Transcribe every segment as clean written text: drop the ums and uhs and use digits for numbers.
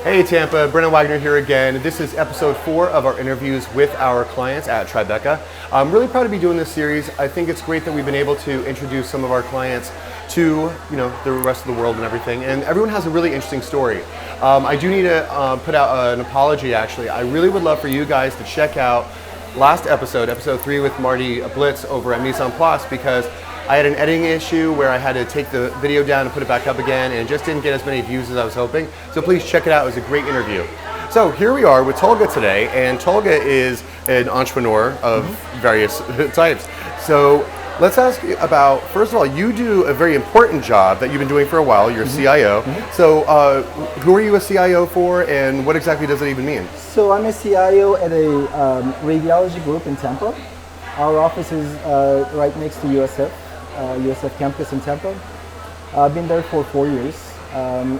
Hey Tampa, Brennan Wagner here again. This is episode 4 of our interviews with our clients at Tribeca. I'm really proud to be doing this series. I think it's great that we've been able to introduce some of our clients to the rest of the world and everything, and everyone has a really interesting story. I do need to put out an apology actually. I really would love for you guys to check out last episode 3 with Marty Blitz over at Mise en Place, because I had an editing issue where I had to take the video down and put it back up again, and it just didn't get as many views as I was hoping. So please check it out. It was a great interview. So here we are with Tolga today, and Tolga is an entrepreneur of various types. So let's ask you about, first of all, you do a very important job that you've been doing for a while. You're a CIO. So who are you a CIO for, and what exactly does it even mean? So I'm a CIO at a radiology group in Tampa. Our office is right next to USF campus in Tampa. I've been there for 4 years.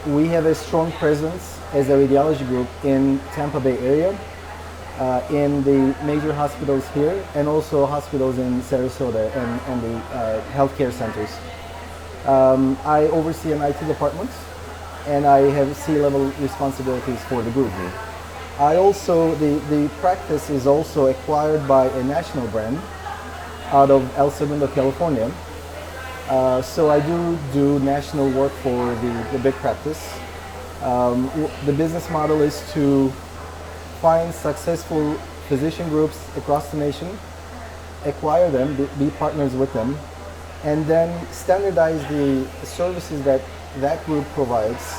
We have a strong presence as a radiology group in Tampa Bay area, in the major hospitals here, and also hospitals in Sarasota and the healthcare centers. I oversee an IT department, and I have C-level responsibilities for the group. I also, the practice is also acquired by a national brand out of El Segundo, California. So I do national work for the big practice. The business model is to find successful physician groups across the nation, acquire them, be partners with them, and then standardize the services that that group provides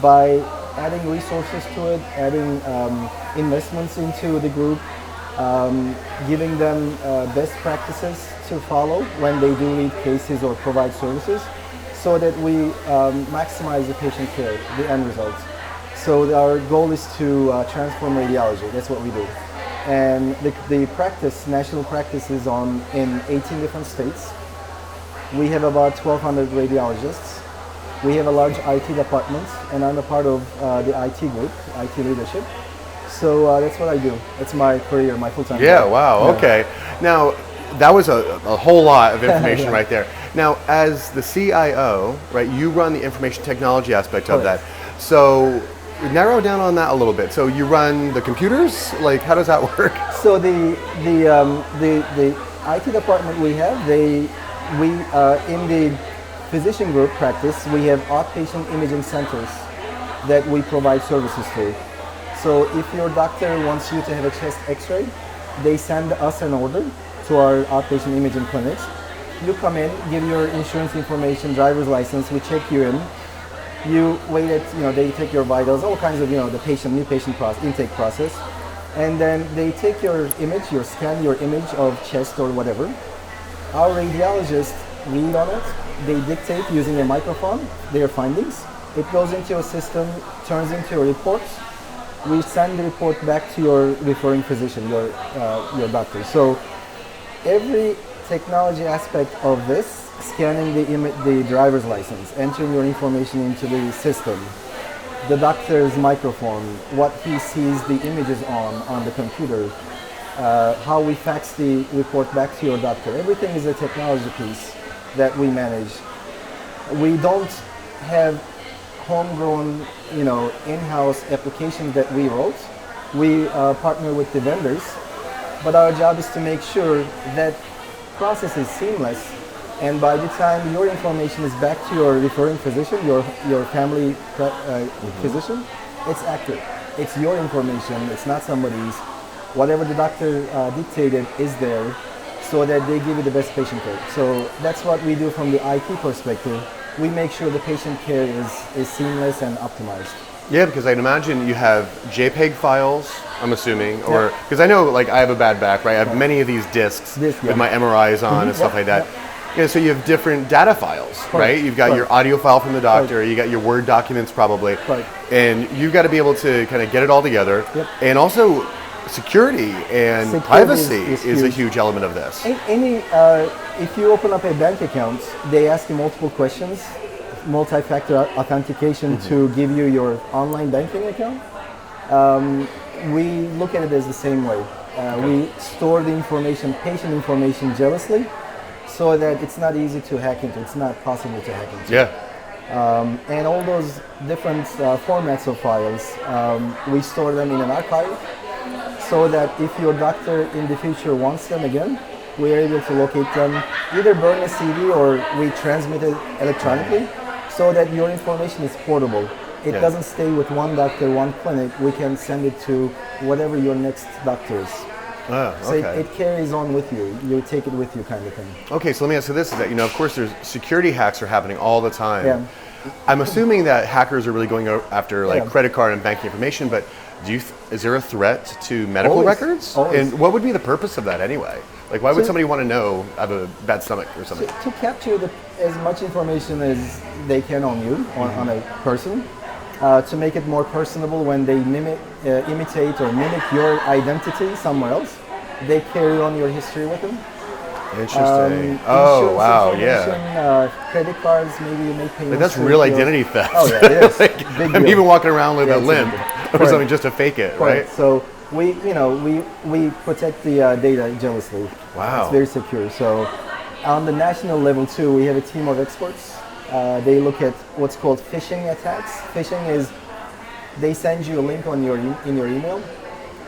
by adding resources to it, adding investments into the group, giving them best practices to follow when they do lead cases or provide services, so that we maximize the patient care, the end results. So our goal is to transform radiology. That's what we do. And the practice, national practice, is in 18 different states. We have about 1,200 radiologists. We have a large IT department, and I'm a part of the IT group, IT leadership. So that's what I do. That's my career, my full-time job. Wow, Yeah. okay. Now, that was a whole lot of information right there. Now, as the CIO, right, you run the information technology aspect of that. So narrow down on that a little bit. So you run the computers? Like, how does that work? So the IT department we have, in the physician group practice, we have outpatient imaging centers that we provide services to. So if your doctor wants you to have a chest x-ray, they send us an order to our outpatient imaging clinics. You come in, give your insurance information, driver's license, we check you in. You wait they take your vitals, all kinds of, the new patient intake process. And then they take your image, your image of chest or whatever. Our radiologists read on it. They dictate using a microphone their findings. It goes into a system, turns into a report. We send the report back to your referring physician, your doctor. So every technology aspect of this, scanning the driver's license, entering your information into the system, the doctor's microphone, what he sees the images on the computer, how we fax the report back to your doctor. Everything is a technology piece that we manage. We don't have homegrown, in-house applications that we wrote. We partner with the vendors, but our job is to make sure that process is seamless, and by the time your information is back to your referring physician, your family physician, it's accurate. It's your information, it's not somebody's. Whatever the doctor dictated is there, so that they give you the best patient care. So that's what we do from the IT perspective. We make sure the patient care is seamless and optimized. Yeah, because I'd imagine you have JPEG files, I'm assuming, or because I know, like, I have a bad back, right? I have many of these discs with my MRIs on and stuff like that. Yeah, so you have different data files, right? You've got your audio file from the doctor, you got your Word documents probably, and you've got to be able to kind of get it all together. And also, security and privacy is a huge element of this. If you open up a bank account, they ask you multiple questions, multi-factor authentication to give you your online banking account. We look at it as the same way. We store the information, patient information jealously, so that it's not easy to hack into. It's not possible to hack into. Yeah. And all those different formats of files, we store them in an archive so that if your doctor in the future wants them again, we are able to locate them, either burn a CD or we transmit it electronically so that your information is portable. It doesn't stay with one doctor, one clinic. We can send it to whatever your next doctor is. Oh, So it carries on with you. You take it with you, kind of thing. Okay, so let me ask you this: is that of course, there's security hacks are happening all the time. Yeah. I'm assuming that hackers are really going after like credit card and banking information, but is there a threat to medical Always. records? Always. And what would be the purpose of that anyway? Like, why would somebody want to know I have a bad stomach or something? To capture as much information as they can on you, on a person, to make it more personable when they imitate or mimic your identity somewhere else. They carry on your history with them. Interesting. Oh, wow, yeah. Credit cards, maybe you make payments. Like, that's real identity theft. Oh, yeah, it is. Like, Big I'm deal. even walking around with a it's limp big or something just to fake it, right? So we protect the data jealously. Wow. It's very secure. So on the national level too, we have a team of experts. They look at what's called phishing attacks. Phishing is they send you a link in your email.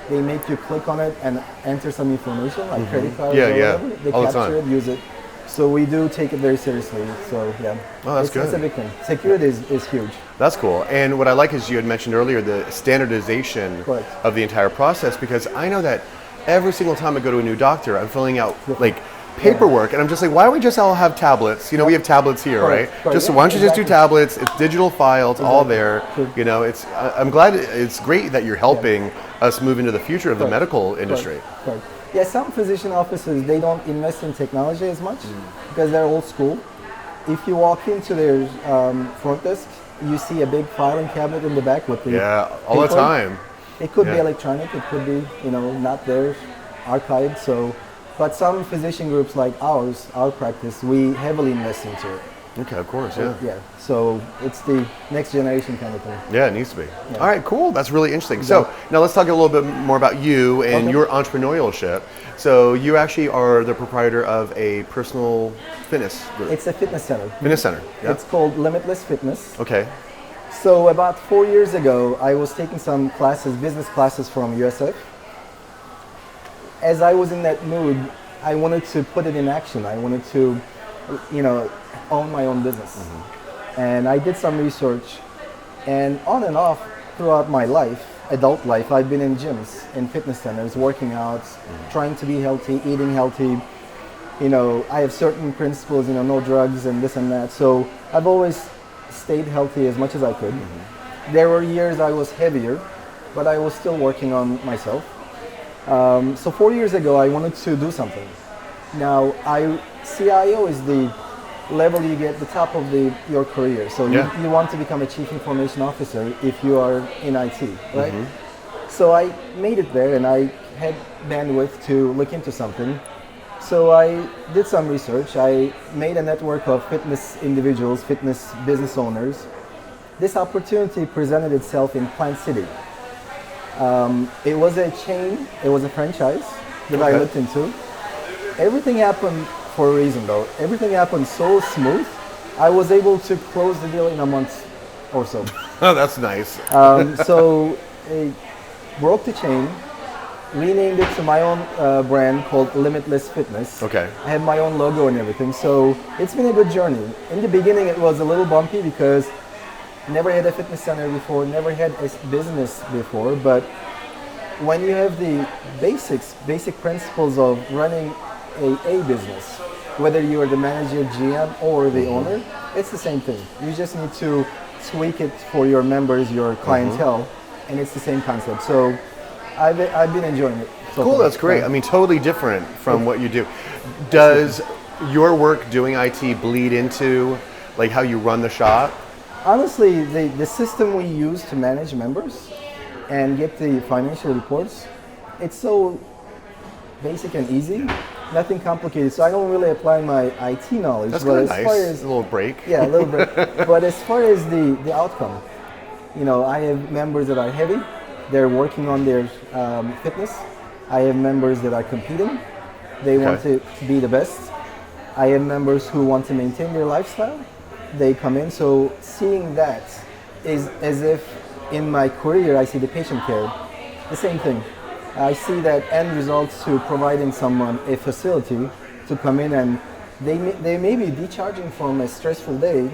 They make you click on it and enter some information like credit cards or whatever. They all the capture time. it, use it. So we do take it very seriously. So yeah, Oh, that's good. It's a big thing. Security is huge. That's cool. And what I like is you had mentioned earlier the standardization Correct. of the entire process, because I know that every single time I go to a new doctor, I'm filling out like paperwork, and I'm just like, why don't we just all have tablets? We have tablets here, Correct. right? Correct. Just Yeah, why don't you just do exactly. tablets? It's digital file. It's all there. Sure. It's. I'm glad. It's great that you're helping us move into the future of the Correct. medical industry. Correct. Yeah, some physician offices, they don't invest in technology as much because they're old school. If you walk into their front desk, you see a big filing cabinet in the back with the All the paper. time. It could be Yeah. electronic, it could be, not there, archived. So, but some physician groups like ours, our practice, we heavily invest into it. Okay, of course, yeah. Yeah, so it's the next generation kind of thing. Yeah, it needs to be. All right, cool. That's really interesting. So now let's talk a little bit more about you and your entrepreneurship. So you actually are the proprietor of a personal fitness group. It's a fitness center. Fitness center. Yeah. It's called Limitless Fitness. Okay. So about 4 years ago, I was taking some classes, business classes from USF. As I was in that mood, I wanted to put it in action. I wanted to, own my own business. And I did some research, and on and off throughout my life, adult life, I've been in gyms, in fitness centers, working out, trying to be healthy, eating healthy. I have certain principles, no drugs and this and that. So I've always stayed healthy as much as I could. There were years I was heavier, but I was still working on myself. So 4 years ago, I wanted to do something. Now, CIO is the level you get, the top of your career. So you want to become a chief information officer if you are in IT, right? So I made it there, and I had bandwidth to look into something. So I did some research. I made a network of fitness individuals, fitness business owners. This opportunity presented itself in Plant City. It was a chain, it was a franchise that I looked into. Everything happened for a reason though. Everything happened so smooth, I was able to close the deal in a month or so. Oh, that's nice. So I broke the chain, renamed it to my own brand called Limitless Fitness. Okay. I have my own logo and everything, so it's been a good journey. In the beginning it was a little bumpy because never had a fitness center before, never had a business before, but when you have the basic principles of running a business, whether you are the manager, GM, or the owner, it's the same thing. You just need to tweak it for your members, your clientele, and it's the same concept. So I've been enjoying it. So Cool, far. that's great. I mean, totally different from what you do. Does your work doing IT bleed into like how you run the shop? Honestly, the system we use to manage members and get the financial reports, it's so basic and easy, nothing complicated. So I don't really apply my IT knowledge. That's but kind of nice. A little break. Yeah, a little bit. But as far as the outcome, I have members that are heavy. They're working on their fitness. I have members that are competing. They want to be the best. I have members who want to maintain their lifestyle. they come in. So seeing that is as if in my career I see the patient care. The same thing. I see that end results to providing someone a facility to come in, and they may be decharging from a stressful day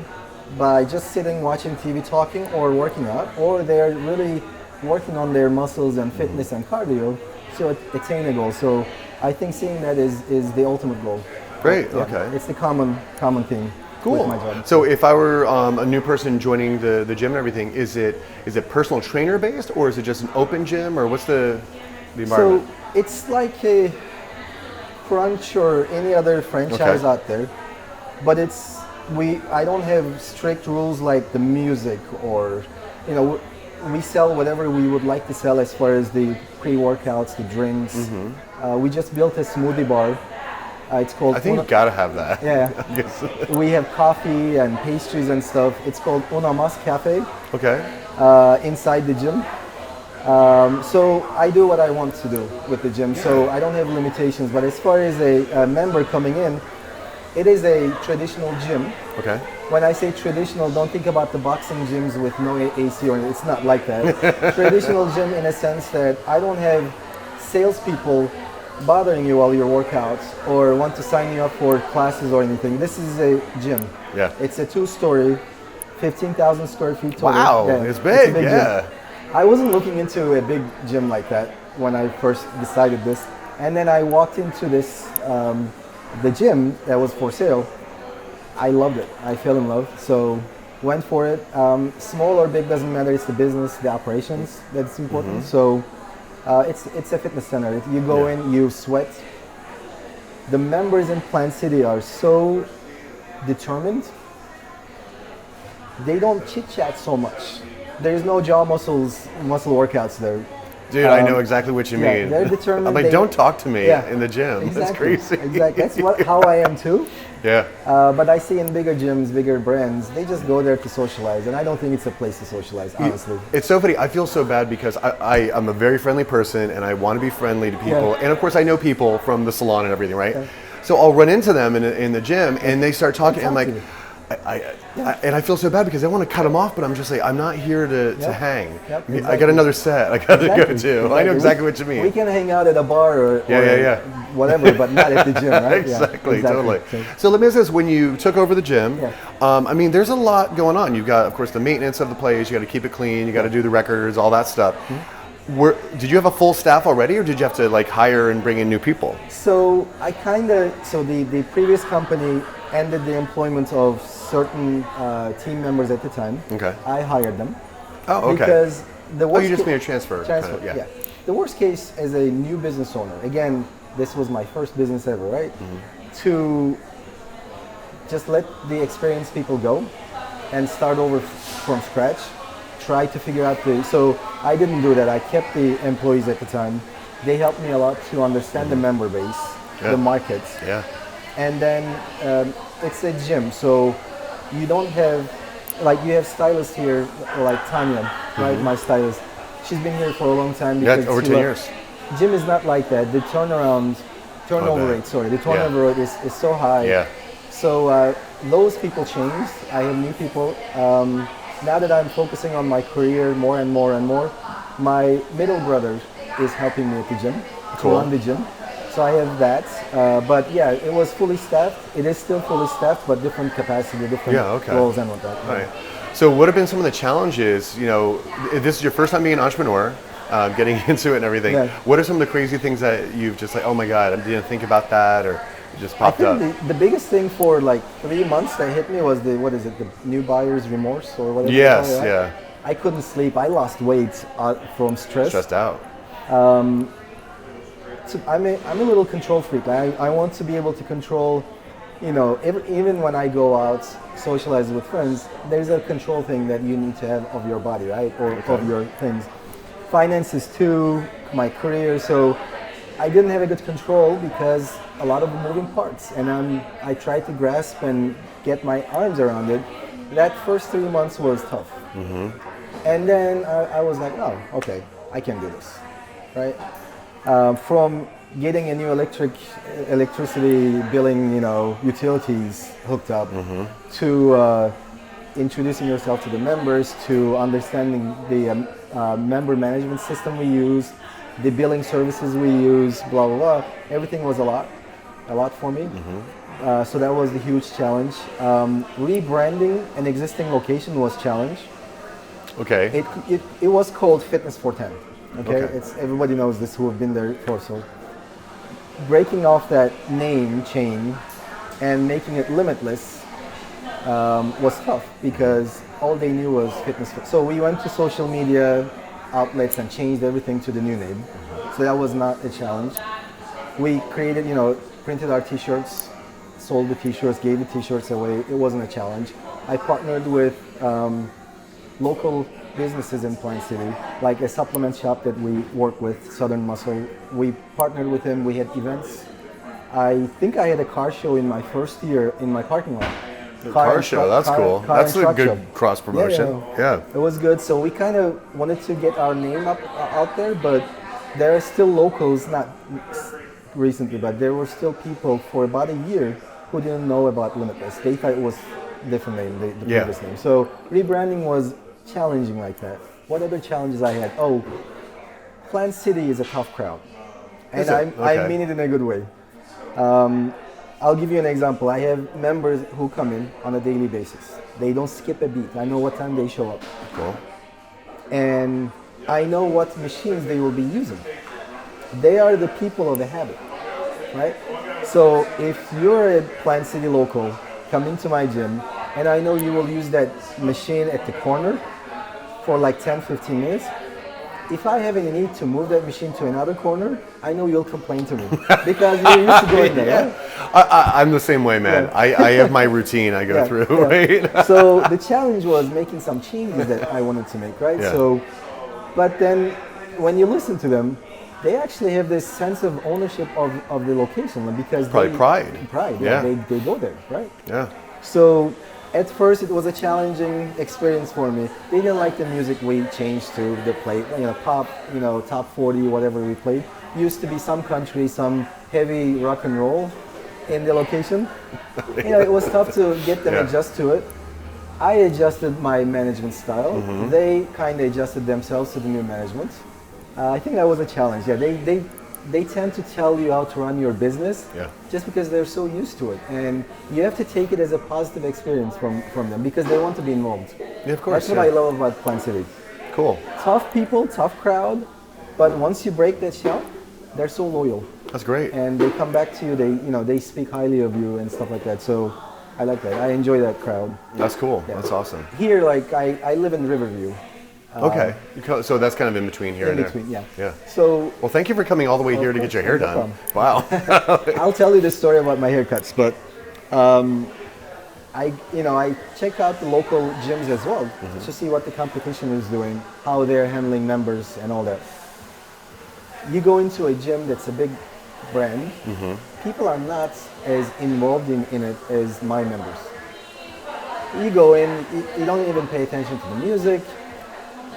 by just sitting, watching TV, talking, or working out, or they're really working on their muscles and fitness and cardio to attain a goal. So I think seeing that is the ultimate goal. Great. Yeah, Okay. it's the common thing. Cool. With my job. So if I were a new person joining the gym and everything, is it personal trainer based, or is it just an open gym, or what's the environment? So it's like a Crunch or any other franchise out there, but I don't have strict rules like the music, or we sell whatever we would like to sell as far as the pre-workouts, the drinks. We just built a smoothie bar. It's called. I think you gotta have that. Yeah. I guess. We have coffee and pastries and stuff. It's called Una Mas Cafe. Okay. Inside the gym. So I do what I want to do with the gym. So I don't have limitations. But as far as a member coming in, it is a traditional gym. Okay. When I say traditional, don't think about the boxing gyms with no AC or it's not like that. Traditional gym in a sense that I don't have salespeople bothering you while you're workouts or want to sign you up for classes or anything. This is a gym. Yeah. It's a 2-story, 15,000 square feet total. Wow, Yeah, it's big. a big Yeah. gym. I wasn't looking into a big gym like that when I first decided this. And then I walked into this, the gym that was for sale. I loved it. I fell in love. So went for it. Small or big doesn't matter. It's the business, the operations that's important. So it's a fitness center. You go in, you sweat. The members in Plant City are so determined. They don't chit chat so much. There's no jaw muscle workouts there. Dude, I know exactly what you mean. They're determined. I'm like, don't talk to me in the gym. Exactly, That's crazy. Exactly. That's how I am too. Yeah. But I see in bigger gyms, bigger brands, they just go there to socialize, and I don't think it's a place to socialize, honestly. It's so funny. I feel so bad because I'm a very friendly person and I want to be friendly to people. Yeah. And of course, I know people from the salon and everything, right? Yeah. So I'll run into them in the gym and they start talking. And I'm like, Exactly. and I feel so bad because I want to cut them off, but I'm just like, I'm not here to hang. Yep, I got exactly. another set I got to go to. I know exactly what you mean. We can hang out at a bar or whatever, but not at the gym, right? Exactly, Yeah, totally. So let me ask this: when you took over the gym, Yeah. I mean, there's a lot going on. You've got, of course, the maintenance of the place. You got to keep it clean. You got to do the records, all that stuff. Did you have a full staff already, or did you have to like hire and bring in new people? So the previous company ended the employment of certain team members at the time. Okay. I hired them. Oh, okay. Because the worst you just made a transfer. Transfer, kind of, yeah. The worst case as a new business owner, again, this was my first business ever, right? To just let the experienced people go and start over from scratch, try to figure out so I didn't do that. I kept the employees at the time. They helped me a lot to understand the member base, the markets. Yeah. And then it's a gym, so you don't have, like you have stylists here, like Tanya, right, my stylist. She's been here for a long time. Because over 10 years. Gym is not like that. The turnover rate is so high. Yeah. So those people changed. I have new people. Now that I'm focusing on my career more and more and more, my middle brother is helping me at the gym, to run the gym. So I have that, but yeah, it was fully staffed. It is still fully staffed, but different capacity, different roles and whatnot. Right. So what have been some of the challenges? You know, this is your first time being an entrepreneur, getting into it and everything. Yeah. What are some of the crazy things that you've just like, oh my God, I didn't think about that, or it just popped I up? think the biggest thing for like 3 months that hit me was the new buyer's remorse or whatever. Yes, you call it, right? yeah. I couldn't sleep. I lost weight from stress. Stressed out. I'm a little control freak. I want to be able to control, even when I go out, socialize with friends, there's a control thing that you need to have of your body, right? Or of your things. Finances too, my career. So I didn't have a good control because a lot of moving parts. And I tried to grasp and get my arms around it. That first 3 months was tough. And then I was like, oh, okay, I can do this, right? From getting a new electricity billing, utilities hooked up, to introducing yourself to the members, to understanding the member management system we use, the billing services we use, blah, blah, blah. Everything was a lot for me. So that was the huge challenge. Rebranding an existing location was challenge. Okay. It was called Fitness 410. Okay, Okay. everybody knows this who have been there before. So breaking off that name chain and making it limitless was tough because all they knew was fitness. So we went to social media outlets and changed everything to the new name. So that was not a challenge. We created, printed our T-shirts, sold the T-shirts, gave the T-shirts away. It wasn't a challenge. I partnered with local businesses in Plant City, like a supplement shop that we work with, Southern Muscle. We partnered with him. We had events. I think I had a car show in my first year in my parking lot. Car show, that's cool. That's a good cross promotion. Yeah. It was good. So we kind of wanted to get our name out there, but there are still locals, not recently, but there were still people for about a year who didn't know about Limitless. They thought it was a different name, the previous name. So rebranding was challenging like that. What other challenges I had? Oh, Plant City is a tough crowd. And I mean it in a good way. I'll give you an example. I have members who come in on a daily basis. They don't skip a beat. I know what time they show up. Cool. And I know what machines they will be using. They are the people of the habit, right? So if you're a Plant City local, come into my gym, and I know you will use that machine at the corner for like 10, 15 minutes. If I have any need to move that machine to another corner, I know you'll complain to me because you're used to going there, right? I'm the same way, man. Yeah. I have my routine I go through, right? So the challenge was making some changes that I wanted to make, right? Yeah. So, but then when you listen to them, they actually have this sense of ownership of the location because probably pride. Pride, they go there, right? Yeah. So at first it was a challenging experience for me. They didn't like the music we changed to the play, pop, top 40, whatever we played. Used to be some country, some heavy rock and roll in the location. It was tough to get them adjust to it. I adjusted my management style. They kind of adjusted themselves to the new management. I think that was a challenge. Yeah, they tend to tell you how to run your business just because they're so used to it. And you have to take it as a positive experience from them because they want to be involved. Yeah, of course. That's what I love about Plant City. Cool. Tough people, tough crowd, but once you break that shell, they're so loyal. That's great. And they come back to you, they speak highly of you and stuff like that. So I like that. I enjoy that crowd. That's cool. Yeah. That's awesome. Here, I live in Riverview. Okay, so that's kind of in between here and there. In between, yeah. Yeah. So, well, thank you for coming all the way here to get your hair done. Wow. I'll tell you the story about my haircuts, but I check out the local gyms as well to see what the competition is doing, how they're handling members and all that. You go into a gym that's a big brand, people are not as involved in it as my members. You go in, you don't even pay attention to the music.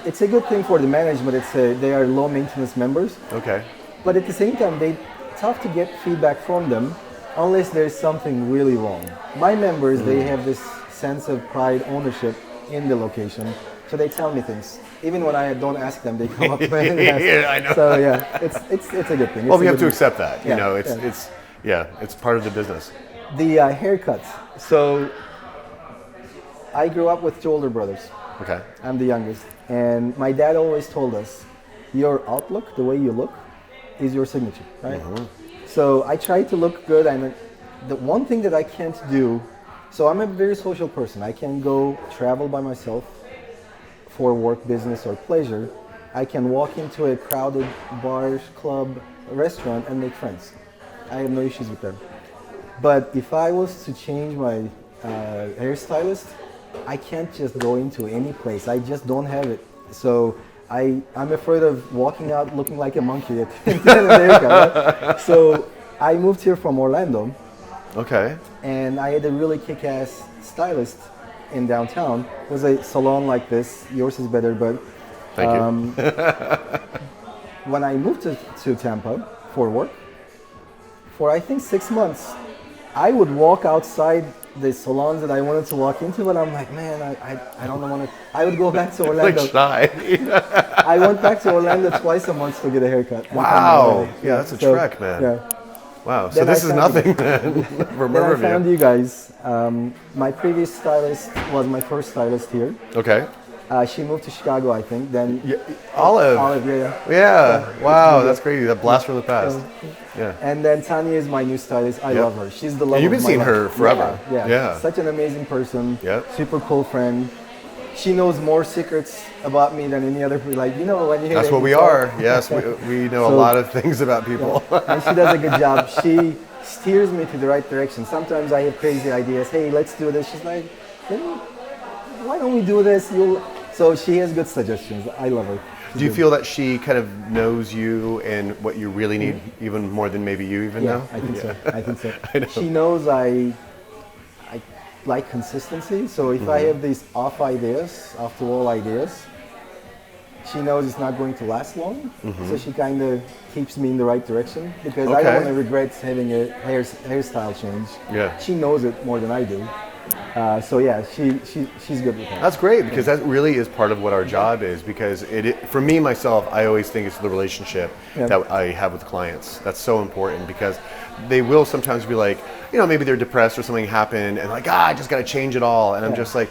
It's a good thing for the management. They are low maintenance members. Okay. But at the same time, it's tough to get feedback from them unless there's something really wrong. My members, they have this sense of pride, ownership in the location, so they tell me things. Even when I don't ask them, they come up and ask. Yeah, I know. So yeah, it's a good thing. Well, we have to accept that. It's part of the business. The haircuts. So I grew up with two older brothers. Okay. I'm the youngest. And my dad always told us, your outlook, the way you look, is your signature, right? So I try to look good, and the one thing that I can't do, so I'm a very social person. I can go travel by myself for work, business, or pleasure. I can walk into a crowded bar, club, restaurant, and make friends. I have no issues with that. But if I was to change my hairstylist, I can't just go into any place. I just don't have it. So I'm afraid of walking out looking like a monkey at the end of the haircut. Right? So I moved here from Orlando. Okay. And I had a really kick-ass stylist in downtown. It was a salon like this. Yours is better, but thank you. When I moved to Tampa for work, for I think 6 months, I would walk outside the salons that I wanted to walk into, but I'm like, man, I don't want to. I would go back to Orlando. Like shy. I went back to Orlando twice a month to get a haircut. Wow. Yeah, that's a trek, man. Yeah. Wow. So Then this is nothing then from Then I Riverview. found you guys. My previous stylist was my first stylist here. Okay. She moved to Chicago, I think. Then Yeah, Olive. Olive, yeah. Yeah. Wow, that's crazy. That blast from the past. Yeah. And then Tanya is my new stylist. I love her. She's the love And you've been of my seeing life. her forever. Yeah, Yeah. Such an amazing person. Yeah. Super cool friend. She knows more secrets about me than any other. Like, you know, when you hear That's that what we you talk- are. Yes, we know a So- lot of things about people. And she does a good job. She steers me to the right direction. Sometimes I have crazy ideas. Hey, let's do this. She's like, why don't we do this? So she has good suggestions. I love her. Do you feel that she kind of knows you and what you really need even more than maybe you even know? I think so. I think so. I know. She knows I like consistency. So if I have these off ideas, off the wall ideas, she knows it's not going to last long. So she kind of keeps me in the right direction because I don't Okay. want to regret having a hairstyle change. Yeah. She knows it more than I do. So yeah, she's good with that. That's great because that really is part of what our job is because for me, myself, I always think it's the relationship that I have with clients. That's so important because they will sometimes be like, you know, maybe they're depressed or something happened and like, I just got to change it all. And I'm just like,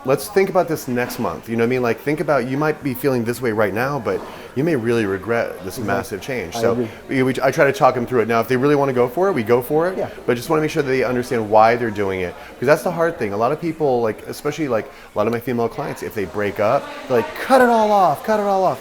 let's think about this next month. You know what I mean? Like think about, you might be feeling this way right now, but you may really regret this massive change. So I try to talk them through it. Now, if they really want to go for it, we go for it. Yeah. But just want to make sure that they understand why they're doing it. Because that's the hard thing. A lot of people, like, especially like a lot of my female clients, if they break up, they're like, cut it all off.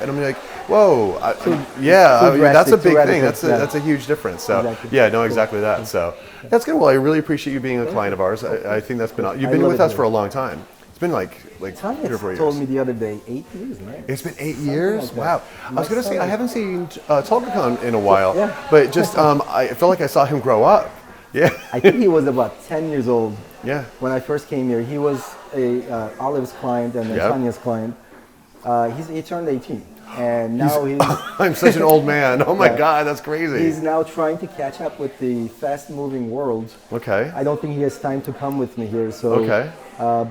And I'm like, whoa, that's a big thing. That's a huge difference. So Exactly. yeah, no, exactly that. So that's good. Well, I really appreciate you being a client of ours. I think that's been, you've been love with it us here. for a long time. It's been like 3 Tanya or 4 years. told me the other day, 8 years, right? It's been 8 Something years? like that. Wow. I was going to say, I son- haven't seen Tolga in a while, Yeah. but just I felt like I saw him grow up. Yeah. I think he was about 10 years old Yeah. when I first came here. He was Olive's client and then Yep. Tanya's client. He turned 18, and now I'm such an old man. Oh my God, that's crazy. he's now trying to catch up with the fast-moving world. Okay. I don't think he has time to come with me here. So, Okay.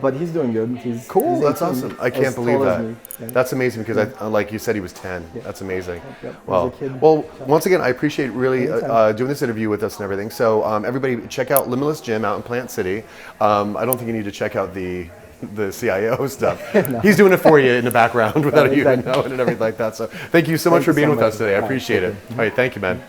but he's doing good. Cool. He's That's 18, awesome. I as can't believe tall as that. me. Yeah. That's amazing because, like you said, he was 10. That's amazing. Yep. Wow. As a kid. Well, once again, I appreciate really Anytime. doing this interview with us and everything. So everybody check out Limitless Gym out in Plant City. I don't think you need to check out the CIO stuff. He's doing it for you in the background without you even Exactly. knowing and everything like that. So thank you so much Thank for you being so with much. us today. I All right, appreciate take it. All right. Thank you, man.